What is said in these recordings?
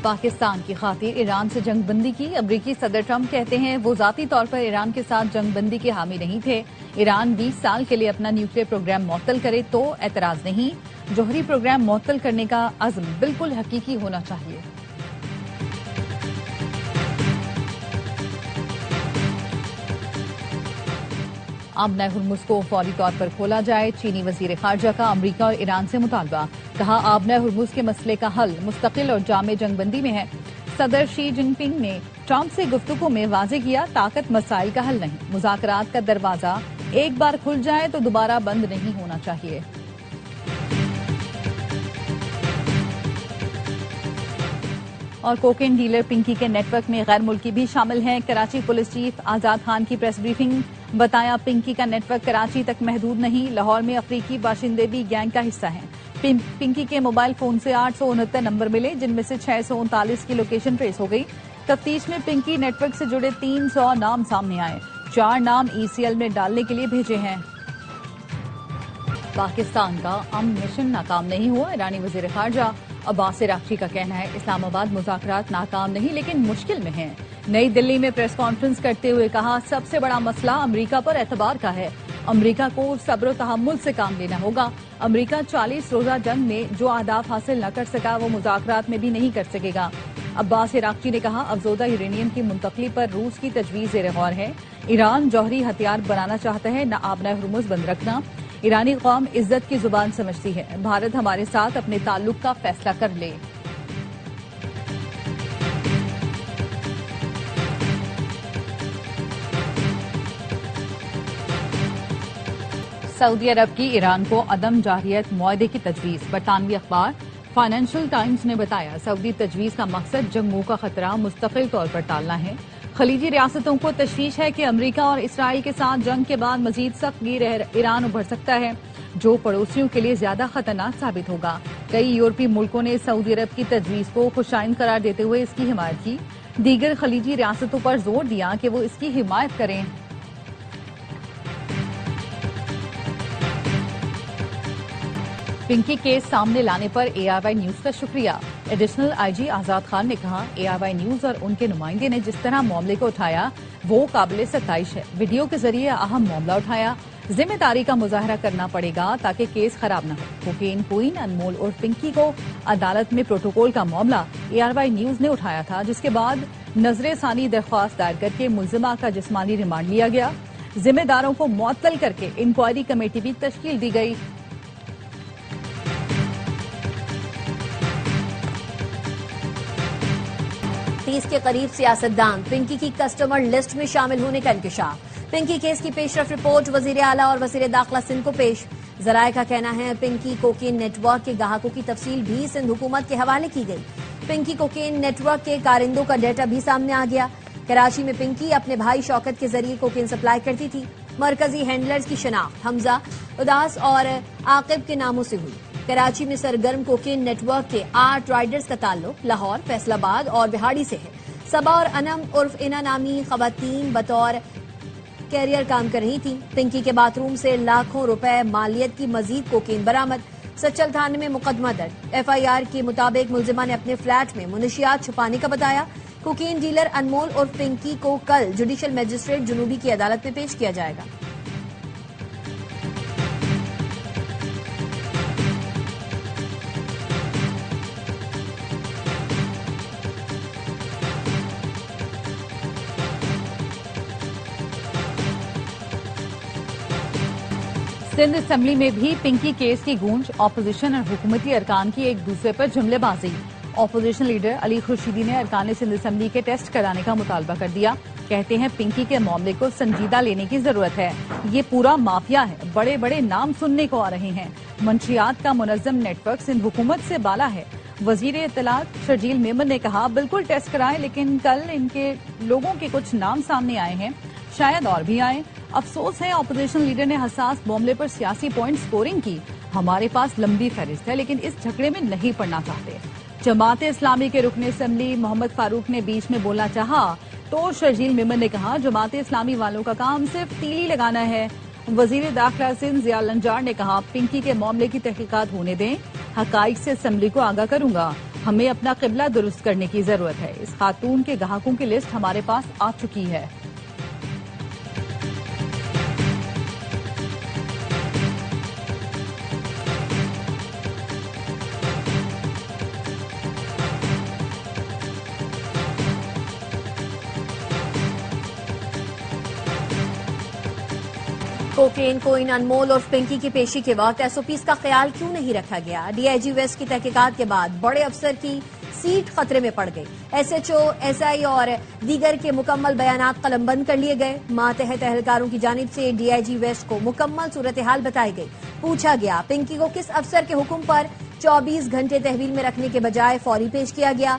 پاکستان کی خاطر ایران سے جنگ بندی کی، امریکی صدر ٹرمپ کہتے ہیں وہ ذاتی طور پر ایران کے ساتھ جنگ بندی کے حامی نہیں تھے۔ ایران 20 سال کے لیے اپنا نیوکلیئر پروگرام معطل کرے تو اعتراض نہیں، جوہری پروگرام معطل کرنے کا عزم بالکل حقیقی ہونا چاہیے۔ آبنۂ ہرمز کو فوری طور پر کھولا جائے، چینی وزیر خارجہ کا امریکہ اور ایران سے مطالبہ، کہا آبنۂ ہرمز کے مسئلے کا حل مستقل اور جامع جنگ بندی میں ہے۔ صدر شی جن پنگ نے ٹرمپ سے گفتگو میں واضح کیا طاقت مسائل کا حل نہیں، مذاکرات کا دروازہ ایک بار کھل جائے تو دوبارہ بند نہیں ہونا چاہیے۔ اور کوکین ڈیلر پنکی کے نیٹ ورک میں غیر ملکی بھی شامل ہیں، کراچی پولیس چیف آزاد خان کی پریس بریفنگ، بتایا پنکی کا نیٹ ورک کراچی تک محدود نہیں، لاہور میں افریقی باشندے بھی گینگ کا حصہ ہیں۔ پنکی کے موبائل فون سے 869 نمبر ملے، جن میں سے 639 کی لوکیشن ٹریس ہو گئی۔ تفتیش میں پنکی نیٹ ورک سے جڑے 300 نام سامنے آئے، 4 نام ای سی ایل میں ڈالنے کے لیے بھیجے ہیں۔ پاکستان کا امن مشن ناکام نہیں ہوا، ایرانی وزیر خارجہ عباس عراقچی کا کہنا ہے اسلام آباد مذاکرات ناکام نہیں لیکن مشکل میں ہیں۔ نئی دلی میں پریس کانفرنس کرتے ہوئے کہا سب سے بڑا مسئلہ امریکہ پر اعتبار کا ہے، امریکہ کو صبر و تحمل سے کام لینا ہوگا۔ امریکہ 40 روزہ جنگ میں جو اہداف حاصل نہ کر سکا وہ مذاکرات میں بھی نہیں کر سکے گا۔ عباس عراقچی نے کہا افزودہ یورینیم کی منتقلی پر روس کی تجویز زیر غور ہے، ایران جوہری ہتھیار بنانا چاہتا ہے نہ آبنۂ ہرمز بند رکھنا۔ ایرانی قوم عزت کی زبان سمجھتی ہے، بھارت ہمارے ساتھ اپنے تعلق کا فیصلہ کر لے۔ سعودی عرب کی ایران کو عدم جارحیت معاہدے کی تجویز، برطانوی اخبار فائنینشل ٹائمز نے بتایا سعودی تجویز کا مقصد جنگوں کا خطرہ مستقل طور پر ٹالنا ہے۔ خلیجی ریاستوں کو تشویش ہے کہ امریکہ اور اسرائیل کے ساتھ جنگ کے بعد مزید سخت گیر ایران ابھر سکتا ہے، جو پڑوسیوں کے لیے زیادہ خطرناک ثابت ہوگا۔ کئی یورپی ملکوں نے سعودی عرب کی تجویز کو خوشائند قرار دیتے ہوئے اس کی حمایت کی، دیگر خلیجی ریاستوں پر زور دیا کہ وہ اس کی حمایت کریں۔ پنکی کیس سامنے لانے پر اے آئی وائی نیوز کا شکریہ، ایڈیشنل آئی جی آزاد خان نے کہا اے آئی وائی نیوز اور ان کے نمائندے نے جس طرح معاملے کو اٹھایا وہ قابل ستائش ہے، ویڈیو کے ذریعے اہم معاملہ اٹھایا، ذمہ داری کا مظاہرہ کرنا پڑے گا تاکہ کیس خراب نہ ہو۔ کوکین کوئن انمول اور پنکی کو عدالت میں پروٹوکول کا معاملہ اے آئی وائی نیوز نے اٹھایا تھا، جس کے بعد نظر ثانی درخواست دائر کر کے ملزمہ کا جسمانی ریمانڈ لیا گیا، ذمہ داروں کو معطل کر کے انکوائری کمیٹی بھی تشکیل دی گئی۔ 30 کے قریب سیاستدان پنکی کی کسٹمر لسٹ میں شامل ہونے کا انکشاف، پنکی کیس کی پیش رفت رپورٹ وزیر اعلیٰ اور وزیر داخلہ سندھ کو پیش، ذرائع کا کہنا ہے پنکی کوکین نیٹ ورک کے گاہکوں کی تفصیل بھی سندھ حکومت کے حوالے کی گئی، پنکی کوکین نیٹ ورک کے کارندوں کا ڈیٹا بھی سامنے آ گیا، کراچی میں پنکی اپنے بھائی شوکت کے ذریعے کوکین سپلائی کرتی تھی، مرکزی ہینڈلرز کی شناخت حمزہ، اداس اور عاقب کے ناموں سے ہوئی، کراچی میں سرگرم کوکین نیٹ ورک کے 8 رائڈرز کا تعلق لاہور، فیصل آباد اور بہاڑی سے ہے، صبا اور انم عرف انا نامی خواتین بطور کیریئر کام کر رہی تھیں، پنکی کے باتھ روم سے لاکھوں روپے مالیت کی مزید کوکین برآمد، سچل تھانے میں مقدمہ درج، ایف آئی آر کے مطابق ملزمہ نے اپنے فلیٹ میں منشیات چھپانے کا بتایا، کوکین ڈیلر انمول اور پنکی کو کل جوڈیشل میجسٹریٹ جنوبی کی عدالت میں پیش کیا جائے گا۔ سندھ اسمبلی میں بھی پنکی کیس کی گونج، اپوزیشن اور حکومتی ارکان کی ایک دوسرے پر جملے بازی، اپوزیشن لیڈر علی خورشیدی نے ارکان سندھ اسمبلی کے ٹیسٹ کرانے کا مطالبہ کر دیا، کہتے ہیں پنکی کے معاملے کو سنجیدہ لینے کی ضرورت ہے، یہ پورا مافیا ہے، بڑے بڑے نام سننے کو آ رہے ہیں، منشیات کا منظم نیٹ ورک سندھ حکومت سے بالا ہے۔ وزیر اطلاعات شرجیل میمن نے کہا بالکل ٹیسٹ کرائیں، لیکن کل ان کے لوگوں کے کچھ نام سامنے آئے ہیں، شاید اور بھی آئیں، افسوس ہے اپوزیشن لیڈر نے حساس معاملے پر سیاسی پوائنٹ سکورنگ کی، ہمارے پاس لمبی فہرست ہے لیکن اس جھگڑے میں نہیں پڑنا چاہتے۔ جماعت اسلامی کے رکن اسمبلی محمد فاروق نے بیچ میں بولنا چاہا تو شرجیل میمن نے کہا جماعت اسلامی والوں کا کام صرف تیلی لگانا ہے۔ وزیر داخلہ سندھ ضیاء لنجار نے کہا پنکی کے معاملے کی تحقیقات ہونے دیں، حقائق سے اسمبلی کو آگاہ کروں گا۔ ہمیں اپنا قبلہ درست کرنے کی ضرورت ہے. اس خاتون کے گاہکوں کی لسٹ ہمارے پاس آ چکی ہے. کوکین کوئن انمول اور پنکی کی پیشی کے وقت ایس او پیز کا خیال کیوں نہیں رکھا گیا؟ ڈی آئی جی ویسٹ کی تحقیقات کے بعد بڑے افسر کی سیٹ خطرے میں پڑ گئی. S H O, S I اور دیگر کے مکمل بیانات قلم بند کر لیے گئے. ماتحت اہلکاروں کی جانب سے ڈی آئی جی ویسٹ کو مکمل صورتحال بتائی گئی. پوچھا گیا پنکی کو کس افسر کے حکم پر 24 گھنٹے تحویل میں رکھنے کے بجائے فوری پیش کیا گیا؟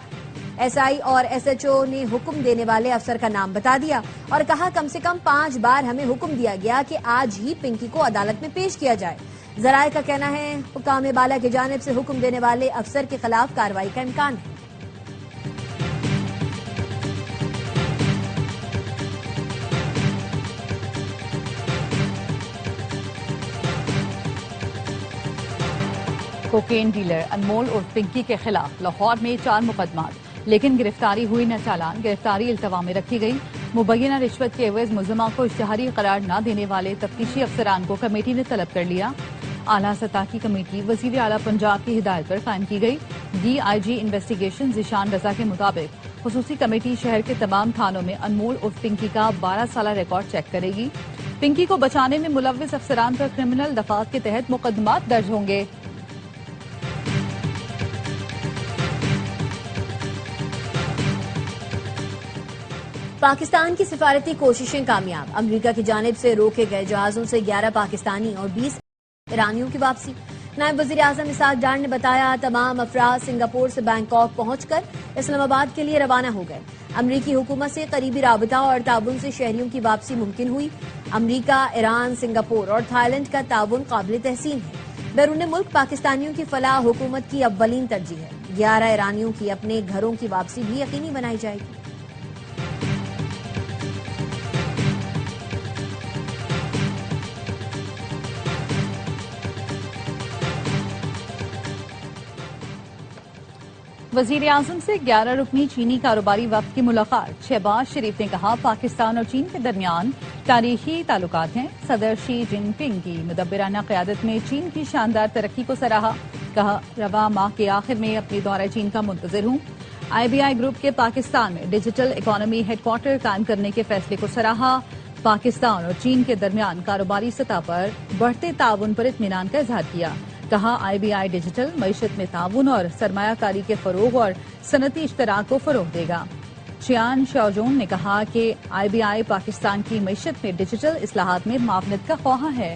ایس آئی اور ایس ایچ او نے حکم دینے والے افسر کا نام بتا دیا اور کہا کم سے کم 5 بار ہمیں حکم دیا گیا کہ آج ہی پنکی کو عدالت میں پیش کیا جائے. ذرائع کا کہنا ہے حکام بالا کی جانب سے حکم دینے والے افسر کے خلاف کارروائی کا امکان ہے. کوکین ڈیلر انمول اور پنکی کے خلاف لاہور میں 4 مقدمات، لیکن گرفتاری ہوئی نہ چالان. گرفتاری التوا میں رکھی گئی. مبینہ رشوت کے عوض ملزمہ کو اشتہاری قرار نہ دینے والے تفتیشی افسران کو کمیٹی نے طلب کر لیا. اعلیٰ سطح کی کمیٹی وزیر اعلیٰ پنجاب کی ہدایت پر قائم کی گئی. D I G investigation Zeeshan Raza کے مطابق خصوصی کمیٹی شہر کے تمام تھانوں میں انمول اور پنکی کا 12 سالہ ریکارڈ چیک کرے گی. پنکی کو بچانے میں ملوث افسران پر کرمنل دفعات کے تحت مقدمات درج ہوں گے. پاکستان کی سفارتی کوششیں کامیاب. امریکہ کی جانب سے روکے گئے جہازوں سے 11 پاکستانی اور 20 ایرانیوں کی واپسی. نائب وزیر اعظم اسحاق ڈار نے بتایا تمام افراد سنگاپور سے بینکاک پہنچ کر اسلام آباد کے لیے روانہ ہو گئے. امریکی حکومت سے قریبی رابطہ اور تعاون سے شہریوں کی واپسی ممکن ہوئی. امریکہ، ایران، سنگاپور اور تھائی لینڈ کا تعاون قابل تحسین ہے. بیرون ملک پاکستانیوں کی فلاح حکومت کی اولین ترجیح ہے. 11 ایرانیوں کی اپنے گھروں کی واپسی بھی یقینی بنائی جائے گی. وزیر اعظم سے 11 رکنی چینی کاروباری وفد کی ملاقات. شہباز شریف نے کہا پاکستان اور چین کے درمیان تاریخی تعلقات ہیں. صدر شی جن پنگ کی مدبرانہ قیادت میں چین کی شاندار ترقی کو سراہا. کہا رواں ماہ کے آخر میں اپنی دورہ چین کا منتظر ہوں. آئی بی آئی گروپ کے پاکستان میں ڈیجیٹل اکانومی ہیڈ کوارٹر قائم کرنے کے فیصلے کو سراہا. پاکستان اور چین کے درمیان کاروباری سطح پر بڑھتے تعاون پر اطمینان کا اظہار کیا. کہا آئی بی آئی ڈیجیٹل معیشت میں تعاون اور سرمایہ کاری کے فروغ اور صنعتی اشتراک کو فروغ دے گا. چیان شاوجون نے کہا کہ آئی بی آئی پاکستان کی معیشت میں ڈیجیٹل اصلاحات میں معاونت کا خواہاں ہے.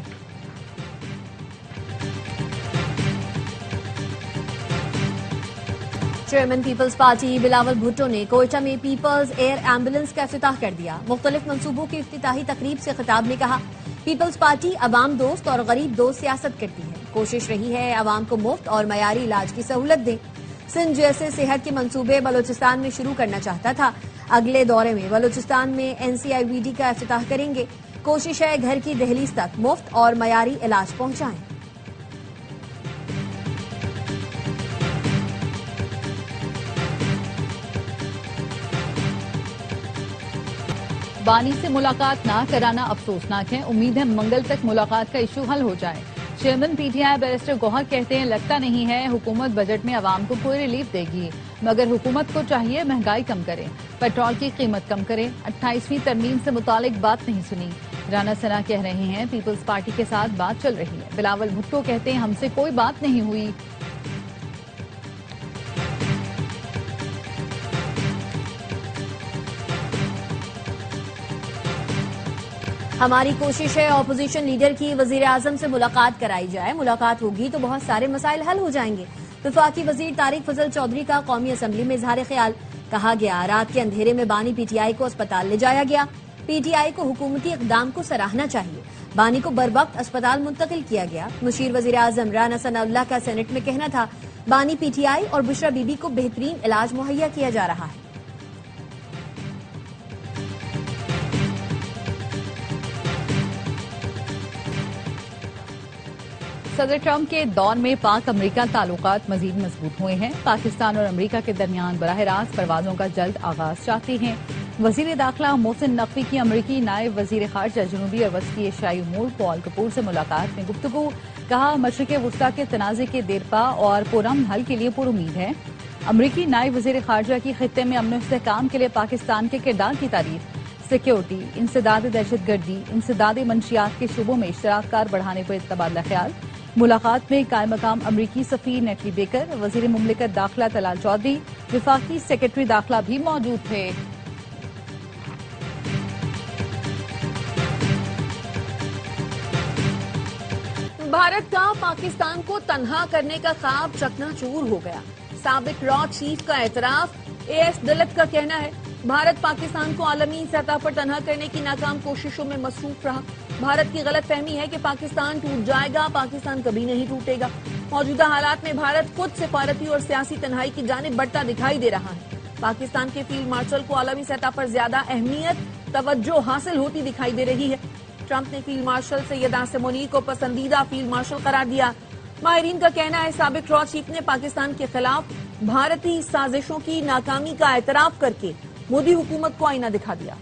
چیئرمین پیپلز پارٹی بلاول بھٹو نے کوئٹہ میں پیپلز ایئر ایمبولینس کا افتتاح کر دیا. مختلف منصوبوں کی افتتاحی تقریب سے خطاب میں کہا پیپلز پارٹی عوام دوست اور غریب دوست سیاست کرتی ہے. کوشش رہی ہے عوام کو مفت اور معیاری علاج کی سہولت دیں. سندھ جیسے صحت کے منصوبے بلوچستان میں شروع کرنا چاہتا تھا. اگلے دورے میں بلوچستان میں این سی آئی وی ڈی کا افتتاح کریں گے. کوشش ہے گھر کی دہلیز تک مفت اور معیاری علاج پہنچائیں. بانی سے ملاقات نہ کرانا افسوسناک ہے. امید ہے منگل تک ملاقات کا ایشو حل ہو جائے. Chairman P T I barrister Gohar کہتے ہیں لگتا نہیں ہے حکومت بجٹ میں عوام کو کوئی ریلیف دے گی، مگر حکومت کو چاہیے مہنگائی کم کرے، پیٹرول کی قیمت کم کرے. 28ویں ترمیم سے متعلق بات نہیں سنی. رانا ثنا کہہ رہے ہیں پیپلز پارٹی کے ساتھ بات چل رہی ہے. بلاول بھٹو کہتے ہیں ہم سے کوئی بات نہیں ہوئی. ہماری کوشش ہے اپوزیشن لیڈر کی وزیر اعظم سے ملاقات کرائی جائے. ملاقات ہوگی تو بہت سارے مسائل حل ہو جائیں گے. وفاقی وزیر طارق فضل چودھری کا قومی اسمبلی میں اظہار خیال. کہا گیا رات کے اندھیرے میں بانی پی ٹی آئی کو اسپتال لے جایا گیا. پی ٹی آئی کو حکومتی اقدام کو سراہنا چاہیے. بانی کو بروقت اسپتال منتقل کیا گیا. مشیر وزیر اعظم رانا ثنا اللہ کا سینٹ میں کہنا تھا بانی پی ٹی آئی اور بشرا بی بی کو بہترین علاج مہیا کیا جا رہا ہے. صدر ٹرمپ کے دور میں پاک امریکہ تعلقات مزید مضبوط ہوئے ہیں. پاکستان اور امریکہ کے درمیان براہ راست پروازوں کا جلد آغاز چاہتے ہیں. وزیر داخلہ محسن نقوی کی امریکی نائب وزیر خارجہ جنوبی اور وسطی ایشیائی امور پال کپور سے ملاقات میں گفتگو. کہا مشرق وسطی کے تنازع کے دیرپا اور پرامن حل کے لیے پر امید ہے. امریکی نائب وزیر خارجہ کی خطے میں امن و استحکام کے لیے پاکستان کے کردار کی تعریف. سیکیورٹی، انسداد دہشت گردی، انسداد منشیات کے شعبوں میں اشتراک کار بڑھانے پر تبادلہ خیال. ملاقات میں قائم مقام امریکی سفیر نیٹلی بیکر، وزیر مملکت داخلہ طلال چودھری، وفاقی سیکرٹری داخلہ بھی موجود تھے. بھارت کا پاکستان کو تنہا کرنے کا خواب چکنا چور ہو گیا. سابق را چیف کا اعتراف. اے ایس دلت کا کہنا ہے بھارت پاکستان کو عالمی سطح پر تنہا کرنے کی ناکام کوششوں میں مصروف رہا. بھارت کی غلط فہمی ہے کہ پاکستان ٹوٹ جائے گا. پاکستان کبھی نہیں ٹوٹے گا. موجودہ حالات میں بھارت خود سفارتی اور سیاسی تنہائی کی جانب بڑھتا دکھائی دے رہا ہے. پاکستان کے فیلڈ مارشل کو عالمی سطح پر زیادہ اہمیت، توجہ حاصل ہوتی دکھائی دے رہی ہے. ٹرمپ نے فیلڈ مارشل سید عاصم منیر کو پسندیدہ فیلڈ مارشل قرار دیا. ماہرین کا کہنا ہے سابق را چیف نے پاکستان کے خلاف بھارتی سازشوں کی ناکامی کا اعتراف کر کے مودی حکومت کو آئینہ دکھا دیا.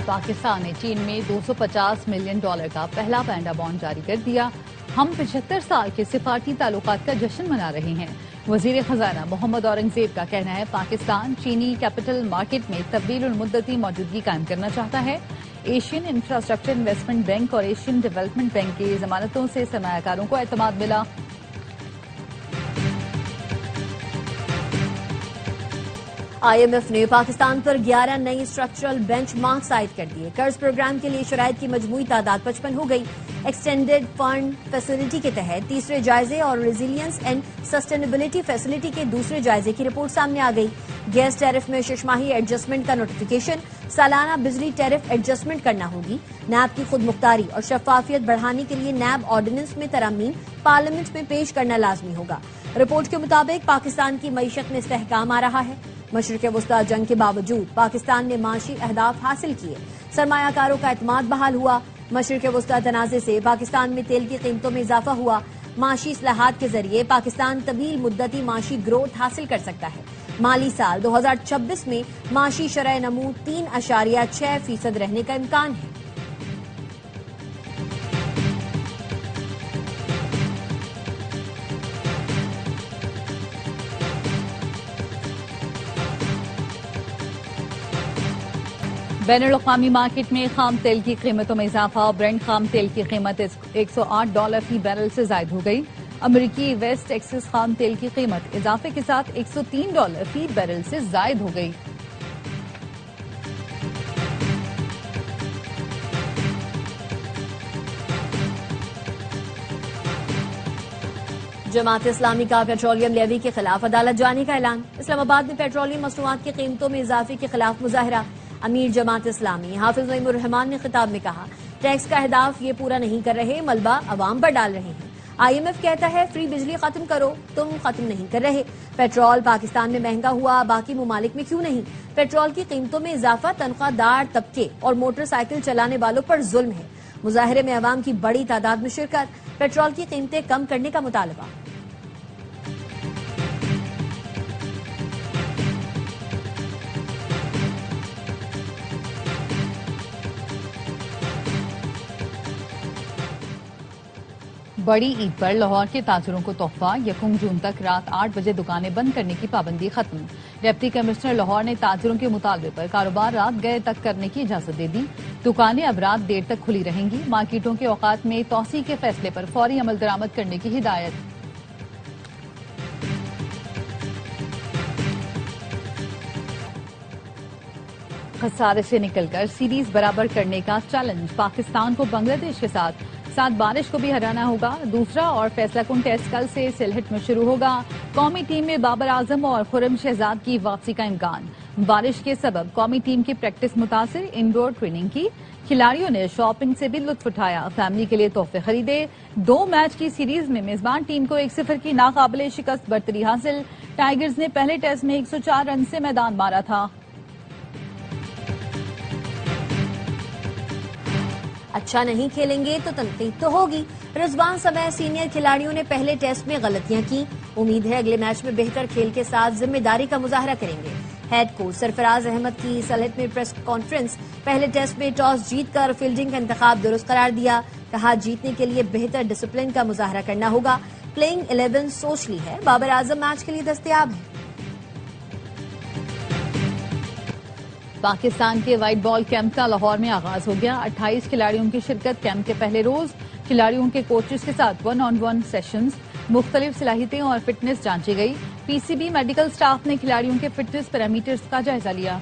پاکستان نے چین میں $250 ملین کا پہلا پینڈا بانڈ جاری کر دیا. ہم 75 سال کے سفارتی تعلقات کا جشن منا رہے ہیں. وزیر خزانہ محمد اورنگزیب کا کہنا ہے پاکستان چینی کیپٹل مارکیٹ میں طویل المدتی موجودگی قائم کرنا چاہتا ہے. ایشین انفراسٹرکچر انویسٹمنٹ بینک اور ایشین ڈیولپمنٹ بینک کی ضمانتوں سے سرمایہ کاروں کو اعتماد ملا. آئی ایم ایف نے پاکستان پر 11 نئی اسٹرکچرل بینچ مارکس عائد کر دیے. قرض پروگرام کے لیے شرائط کی مجموعی تعداد 55 ہو گئی. ایکسٹینڈڈ فنڈ فیسلٹی کے تحت تیسرے جائزے اور ریزیلینس اینڈ سسٹینیبلٹی فیسلٹی کے دوسرے جائزے کی رپورٹ سامنے آ گئی. گیس ٹیرف میں 6 ماہی ایڈجسٹمنٹ کا نوٹیفیکیشن. سالانہ بجلی ٹیرف ایڈجسٹمنٹ کرنا ہوگی. نیب کی خود مختاری اور شفافیت بڑھانے کے لیے نیب آرڈیننس میں ترامیم پارلیمنٹ میں پیش کرنا لازمی ہوگا. رپورٹ کے مطابق پاکستان کی معیشت میں استحکام آ رہا ہے. مشرق وسطی جنگ کے باوجود پاکستان نے معاشی اہداف حاصل کیے. سرمایہ کاروں کا اعتماد بحال ہوا. مشرق وسطی تنازع سے پاکستان میں تیل کی قیمتوں میں اضافہ ہوا. معاشی اصلاحات کے ذریعے پاکستان طویل مدتی معاشی گروتھ حاصل کر سکتا ہے. مالی سال 2026 میں معاشی شرح نمو 3.6% رہنے کا امکان ہے. بین الاقوامی مارکیٹ میں خام تیل کی قیمتوں میں اضافہ. برنٹ خام تیل کی قیمت $108 فی بیرل سے زائد ہو گئی. امریکی ویسٹ ٹیکسس خام تیل کی قیمت اضافے کے ساتھ $103 فی بیرل سے زائد ہو گئی. جماعت اسلامی کا پیٹرولیم لیوی کے خلاف عدالت جانے کا اعلان. اسلام آباد میں پیٹرولیم مصنوعات کی قیمتوں میں اضافے کے خلاف مظاہرہ. امیر جماعت اسلامی حافظ نعیم الرحمان نے خطاب میں کہا ٹیکس کا اہداف یہ پورا نہیں کر رہے، ملبہ عوام پر ڈال رہے ہیں. آئی ایم ایف کہتا ہے فری بجلی ختم کرو، تم ختم نہیں کر رہے. پیٹرول پاکستان میں مہنگا ہوا، باقی ممالک میں کیوں نہیں؟ پیٹرول کی قیمتوں میں اضافہ تنخواہ دار طبقے اور موٹر سائیکل چلانے والوں پر ظلم ہے. مظاہرے میں عوام کی بڑی تعداد میں شرکت. پیٹرول کی قیمتیں کم کرنے کا مطالبہ. بڑی عید پر لاہور کے تاجروں کو تحفہ. 1 جون تک رات 8 بجے دکانیں بند کرنے کی پابندی ختم. ڈپٹی کمشنر لاہور نے تاجروں کے مطالبے پر کاروبار رات گئے تک کرنے کی اجازت دے دی. دکانیں اب رات دیر تک کھلی رہیں گی. مارکیٹوں کے اوقات میں توسیع کے فیصلے پر فوری عمل درآمد کرنے کی ہدایت. خسارے سے نکل کر سیریز برابر کرنے کا چیلنج. پاکستان کو بنگلہ دیش کے ساتھ بارش کو بھی ہرانا ہوگا. دوسرا اور فیصلہ کن ٹیسٹ کل سے سلہٹ میں شروع ہوگا. قومی ٹیم میں بابر اعظم اور خرم شہزاد کی واپسی کا امکان. بارش کے سبب قومی ٹیم کی پریکٹس متاثر. انڈور ٹریننگ کی. کھلاڑیوں نے شاپنگ سے بھی لطف اٹھایا. فیملی کے لیے تحفے خریدے. 2 میچ کی سیریز میں میزبان ٹیم کو 1-0 کی ناقابل شکست برتری حاصل. ٹائیگرز نے پہلے ٹیسٹ میں 104 رن سے میدان مارا تھا. اچھا نہیں کھیلیں گے تو تنقید تو ہوگی۔ رضوان سمیت سینئر کھلاڑیوں نے پہلے ٹیسٹ میں غلطیاں کی، امید ہے اگلے میچ میں بہتر کھیل کے ساتھ ذمہ داری کا مظاہرہ کریں گے۔ ہیڈ کوچ سرفراز احمد کی سلہٹ میں پریس کانفرنس، پہلے ٹیسٹ میں ٹاس جیت کر فیلڈنگ کا انتخاب درست قرار دیا، کہا جیتنے کے لیے بہتر ڈسپلن کا مظاہرہ کرنا ہوگا، پلئنگ 11 سوچ لی ہے، بابر اعظم میچ کے لیے دستیاب ہے۔ پاکستان کے وائٹ بال کیمپ کا لاہور میں آغاز ہو گیا۔ 28 کھلاڑیوں کی شرکت کیمپ کے پہلے روز، کھلاڑیوں کے کوچز کے ساتھ 1-on-1 سیشنز، مختلف صلاحیتیں اور فٹنس جانچی گئی۔ پی سی بی میڈیکل سٹاف نے کھلاڑیوں کے فٹنس پیرامیٹرز کا جائزہ لیا۔